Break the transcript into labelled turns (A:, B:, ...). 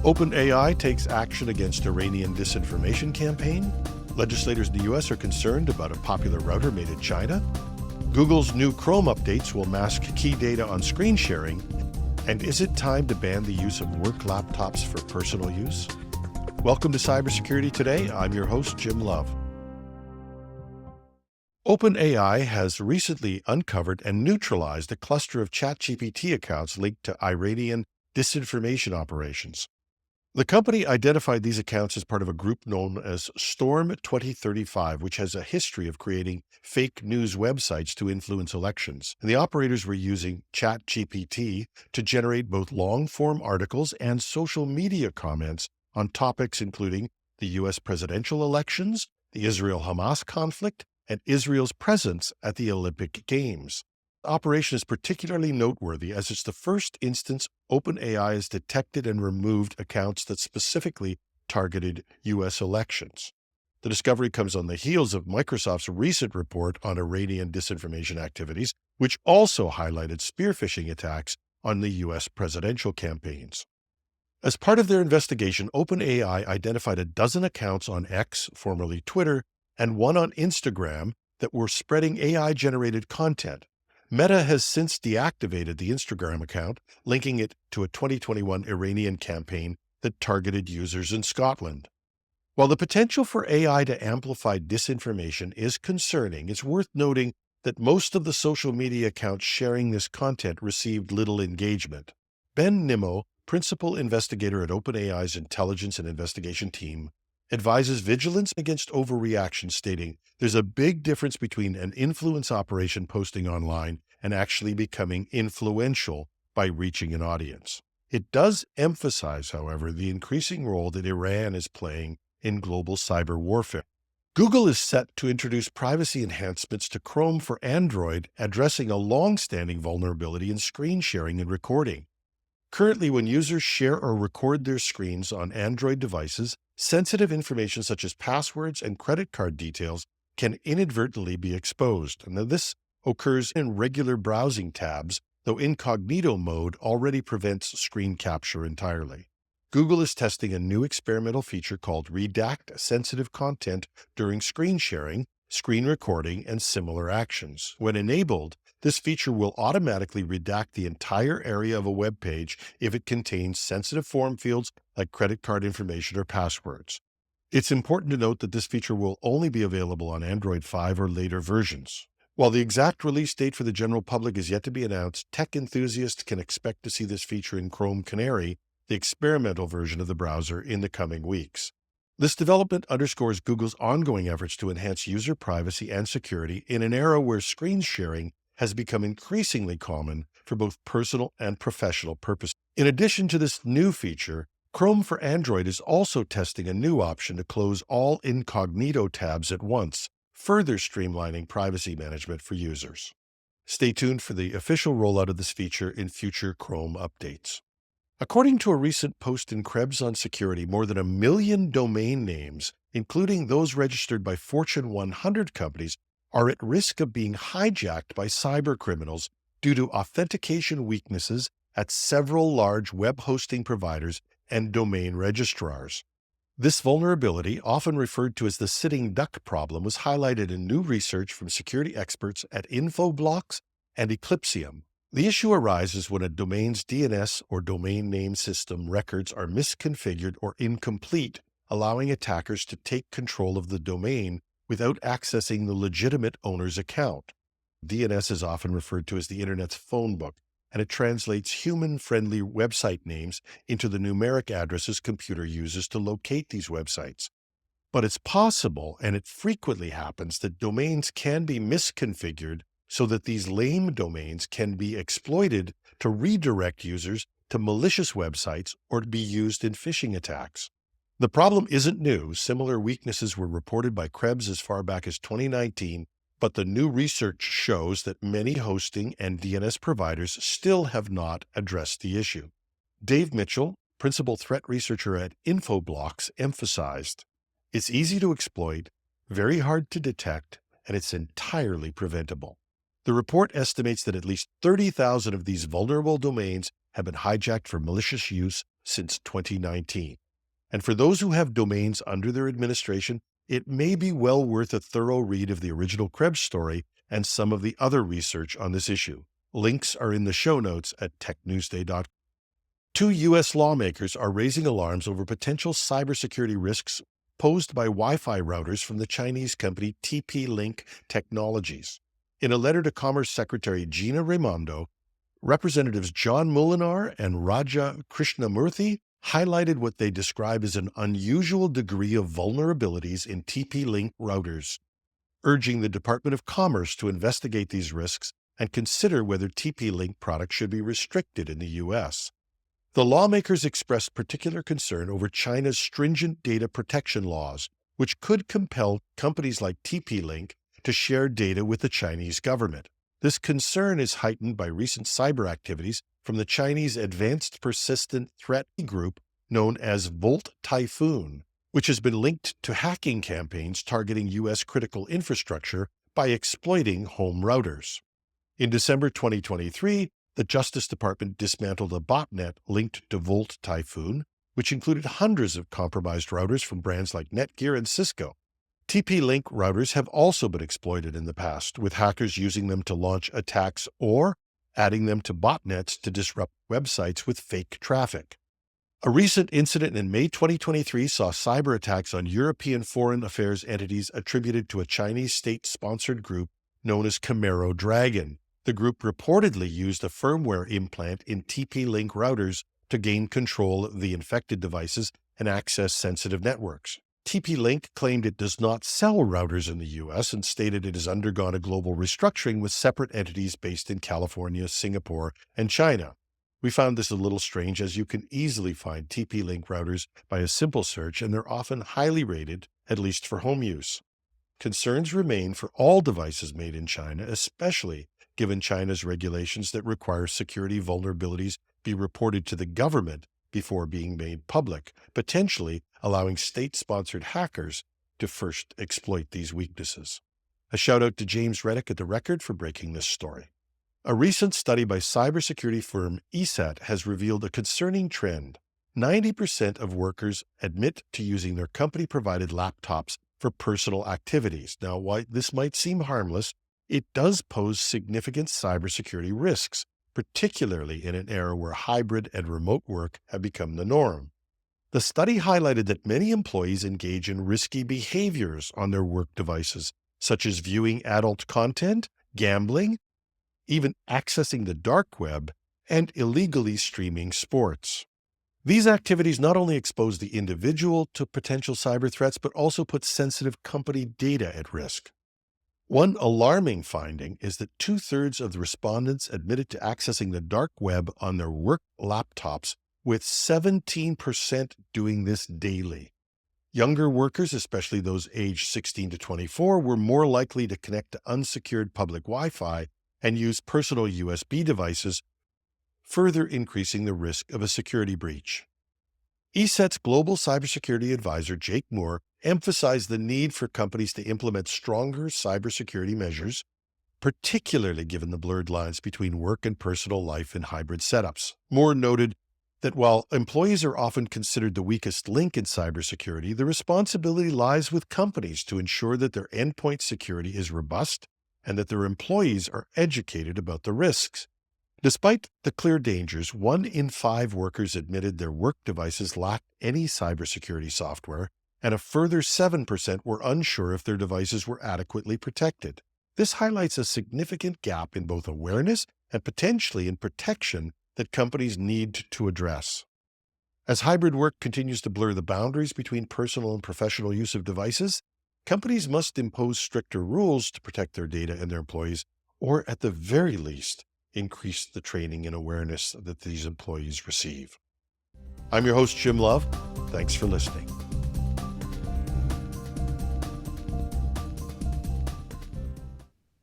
A: OpenAI takes action against Iranian disinformation campaign. Legislators in the US are concerned about a popular router made in China. Google's new Chrome updates will mask key data on screen sharing. And is it time to ban the use of work laptops for personal use? Welcome to Cybersecurity Today. I'm your host, Jim Love. OpenAI has recently uncovered and neutralized a cluster of ChatGPT accounts linked to Iranian disinformation operations. The company identified these accounts as part of a group known as Storm 2035, which has a history of creating fake news websites to influence elections. And the operators were using ChatGPT to generate both long-form articles and social media comments on topics including the U.S. presidential elections, the Israel-Hamas conflict, and Israel's presence at the Olympic Games. The operation is particularly noteworthy as it's the first instance OpenAI has detected and removed accounts that specifically targeted U.S. elections. The discovery comes on the heels of Microsoft's recent report on Iranian disinformation activities, which also highlighted spear phishing attacks on the U.S. presidential campaigns. As part of their investigation, OpenAI identified a dozen accounts on X, formerly Twitter, and one on Instagram that were spreading AI-generated content. Meta has since deactivated the Instagram account, linking it to a 2021 Iranian campaign that targeted users in Scotland. While the potential for AI to amplify disinformation is concerning, it's worth noting that most of the social media accounts sharing this content received little engagement. Ben Nimmo, principal investigator at OpenAI's Intelligence and Investigation team, advises vigilance against overreaction, stating, "There's a big difference between an influence operation posting online and actually becoming influential by reaching an audience." It does emphasize, however, the increasing role that Iran is playing in global cyber warfare. Google is set to introduce privacy enhancements to Chrome for Android, addressing a long-standing vulnerability in screen sharing and recording. Currently, when users share or record their screens on Android devices, sensitive information such as passwords and credit card details can inadvertently be exposed. And this occurs in regular browsing tabs, though incognito mode already prevents screen capture entirely. Google is testing a new experimental feature called redact sensitive content during screen sharing, screen recording, and similar actions. When enabled, this feature will automatically redact the entire area of a web page if it contains sensitive form fields like credit card information or passwords. It's important to note that this feature will only be available on Android 5 or later versions. While the exact release date for the general public is yet to be announced, tech enthusiasts can expect to see this feature in Chrome Canary, the experimental version of the browser, in the coming weeks. This development underscores Google's ongoing efforts to enhance user privacy and security in an era where screen sharing has become increasingly common for both personal and professional purposes. In addition to this new feature, Chrome for Android is also testing a new option to close all incognito tabs at once, further streamlining privacy management for users. Stay tuned for the official rollout of this feature in future Chrome updates. According to a recent post in Krebs on Security, more than 1 million domain names, including those registered by Fortune 100 companies, are at risk of being hijacked by cyber criminals due to authentication weaknesses at several large web hosting providers and domain registrars. This vulnerability, often referred to as the sitting duck problem, was highlighted in new research from security experts at Infoblox and Eclipsium. The issue arises when a domain's DNS or domain name system records are misconfigured or incomplete, allowing attackers to take control of the domain without accessing the legitimate owner's account. DNS is often referred to as the Internet's phone book, and it translates human-friendly website names into the numeric addresses computer uses to locate these websites. But it's possible, and it frequently happens, that domains can be misconfigured so that these lame domains can be exploited to redirect users to malicious websites or to be used in phishing attacks. The problem isn't new. Similar weaknesses were reported by Krebs as far back as 2019, but the new research shows that many hosting and DNS providers still have not addressed the issue. Dave Mitchell, principal threat researcher at Infoblox, emphasized, "It's easy to exploit, very hard to detect, and it's entirely preventable." The report estimates that at least 30,000 of these vulnerable domains have been hijacked for malicious use, since 2019. And for those who have domains under their administration, it may be well worth a thorough read of the original Krebs story and some of the other research on this issue. Links are in the show notes at technewsday.com. Two U.S. lawmakers are raising alarms over potential cybersecurity risks posed by Wi-Fi routers from the Chinese company TP-Link Technologies. In a letter to Commerce Secretary Gina Raimondo, Representatives John Molinar and Raja Krishnamurthy highlighted what they describe as an unusual degree of vulnerabilities in TP-Link routers, urging the Department of Commerce to investigate these risks and consider whether TP-Link products should be restricted in the U.S. The lawmakers expressed particular concern over China's stringent data protection laws, which could compel companies like TP-Link to share data with the Chinese government. This concern is heightened by recent cyber activities from the Chinese Advanced Persistent Threat Group known as Volt Typhoon, which has been linked to hacking campaigns targeting U.S. critical infrastructure by exploiting home routers. In December 2023, the Justice Department dismantled a botnet linked to Volt Typhoon, which included hundreds of compromised routers from brands like Netgear and Cisco. TP-Link routers have also been exploited in the past, with hackers using them to launch attacks or adding them to botnets to disrupt websites with fake traffic. A recent incident in May 2023 saw cyber attacks on European foreign affairs entities attributed to a Chinese state-sponsored group known as Camaro Dragon. The group reportedly used a firmware implant in TP-Link routers to gain control of the infected devices and access sensitive networks. TP-Link claimed it does not sell routers in the U.S. and stated it has undergone a global restructuring with separate entities based in California, Singapore, and China. We found this a little strange, as you can easily find TP-Link routers by a simple search, and they're often highly rated, at least for home use. Concerns remain for all devices made in China, especially given China's regulations that require security vulnerabilities be reported to the government before being made public, potentially allowing state-sponsored hackers to first exploit these weaknesses. A shout out to James Redact at The Record for breaking this story. A recent study by cybersecurity firm ESET has revealed a concerning trend. 90% of workers admit to using their company-provided laptops for personal activities. Now, while this might seem harmless, it does pose significant cybersecurity risks, particularly in an era where hybrid and remote work have become the norm. The study highlighted that many employees engage in risky behaviors on their work devices, such as viewing adult content, gambling, even accessing the dark web, and illegally streaming sports. These activities not only expose the individual to potential cyber threats, but also put sensitive company data at risk. One alarming finding is that 2/3 of the respondents admitted to accessing the dark web on their work laptops, with 17% doing this daily. Younger workers, especially those aged 16 to 24, were more likely to connect to unsecured public Wi-Fi and use personal USB devices, further increasing the risk of a security breach. ESET's global cybersecurity advisor, Jake Moore, emphasized the need for companies to implement stronger cybersecurity measures, particularly given the blurred lines between work and personal life in hybrid setups. Moore noted that while employees are often considered the weakest link in cybersecurity, the responsibility lies with companies to ensure that their endpoint security is robust and that their employees are educated about the risks. Despite the clear dangers, 1 in 5 workers admitted their work devices lacked any cybersecurity software, and a further 7% were unsure if their devices were adequately protected. This highlights a significant gap in both awareness and potentially in protection that companies need to address. As hybrid work continues to blur the boundaries between personal and professional use of devices, companies must impose stricter rules to protect their data and their employees, or at the very least, increase the training and awareness that these employees receive. I'm your host, Jim Love. Thanks for listening.